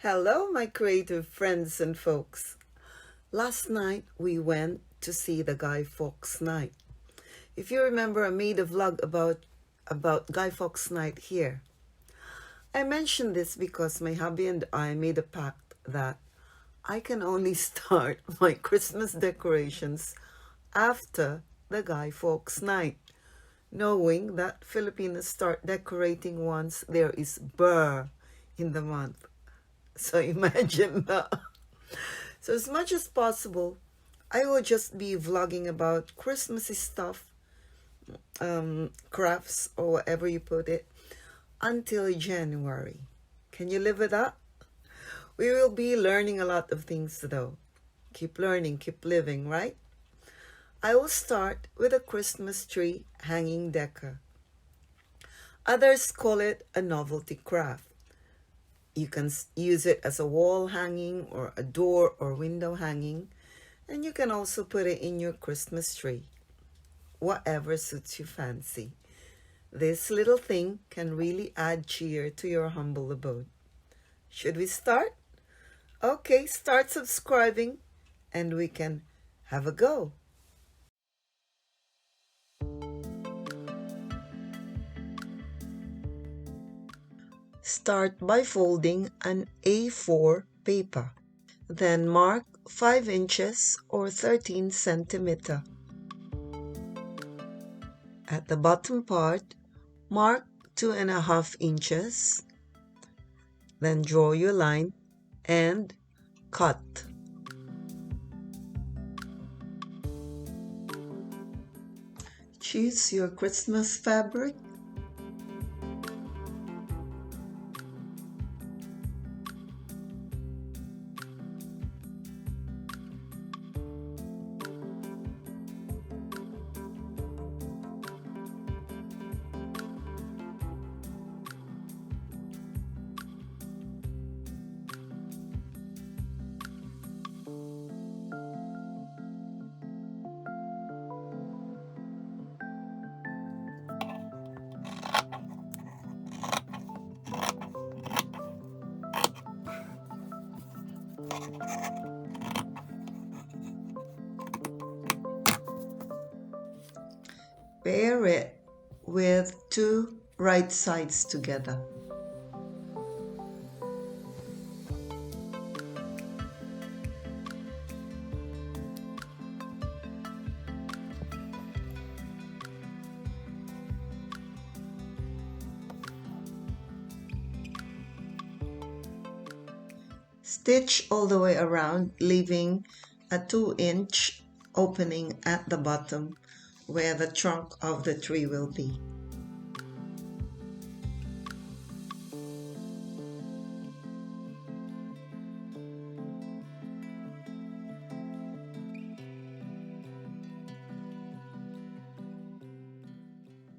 Hello, my creative friends and folks. Last night we went to see the Guy Fawkes night. If you remember, I made a vlog about Guy Fawkes night here. I mentioned this because my hubby and I made a pact that I can only start my Christmas decorations after the Guy Fawkes night, knowing that Filipinos start decorating once there is Burr in the month. So imagine that. So as much as possible, I will just be vlogging about Christmassy stuff, crafts, or whatever you put it, until January. Can you live with that? We will be learning a lot of things though. Keep learning, keep living, right? I will start with a Christmas tree hanging decor. Others call it a novelty craft. You can use it as a wall hanging or a door or window hanging, and you can also put it in your Christmas tree. Whatever suits your fancy. This little thing can really add cheer to your humble abode. Should we start? Okay, start subscribing and we can have a go. Start by folding an A4 paper. Then mark 5 inches or 13 centimeter. At the bottom part, mark 2.5 inches. Then draw your line and cut. Choose your Christmas fabric. Pair it with 2 right sides together. Stitch all the way around, leaving a 2-inch opening at the bottom where the trunk of the tree will be.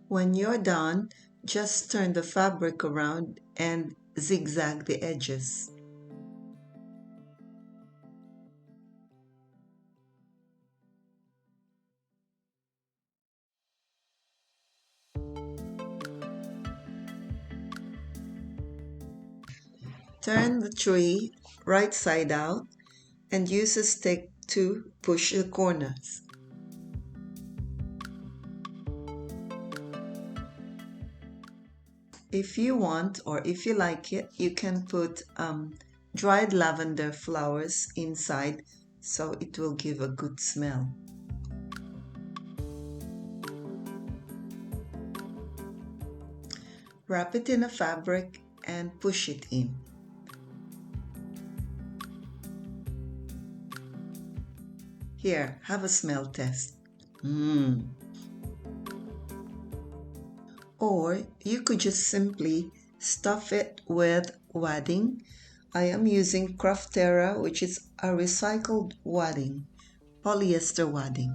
When you're done, just turn the fabric around and zigzag the edges. Turn the tree right side out and use a stick to push the corners. If you want, or if you like it, you can put dried lavender flowers inside so it will give a good smell. Wrap it in a fabric and push it in. Here, have a smell test. Or you could just simply stuff it with wadding. I am using Craftera, which is a recycled wadding, polyester wadding.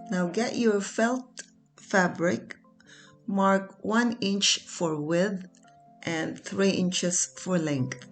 Now get your felt fabric, mark 1 inch for width and 3 inches for length.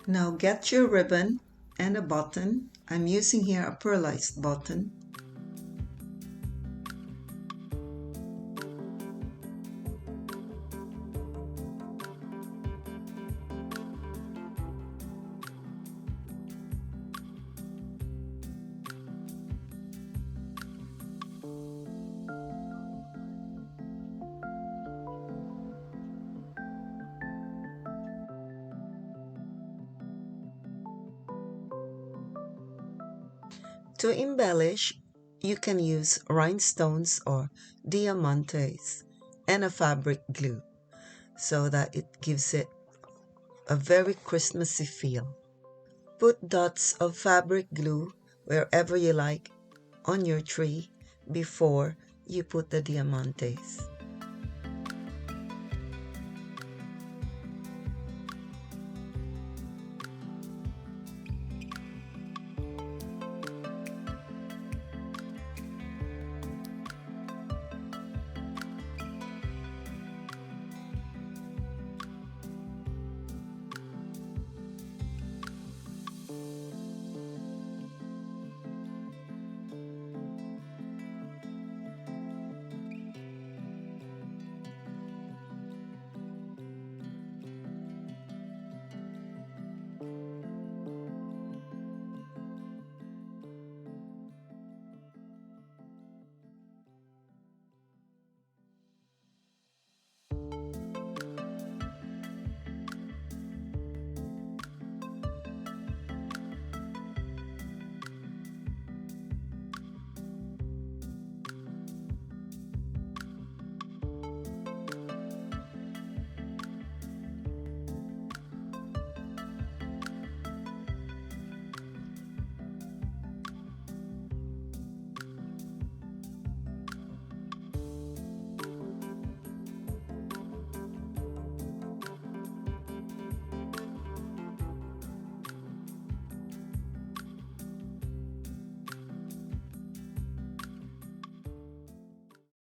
Now get your ribbon and a button. I'm using here a pearlized button. To embellish, you can use rhinestones or diamantes and a fabric glue so that it gives it a very Christmassy feel. Put dots of fabric glue wherever you like on your tree before you put the diamantes.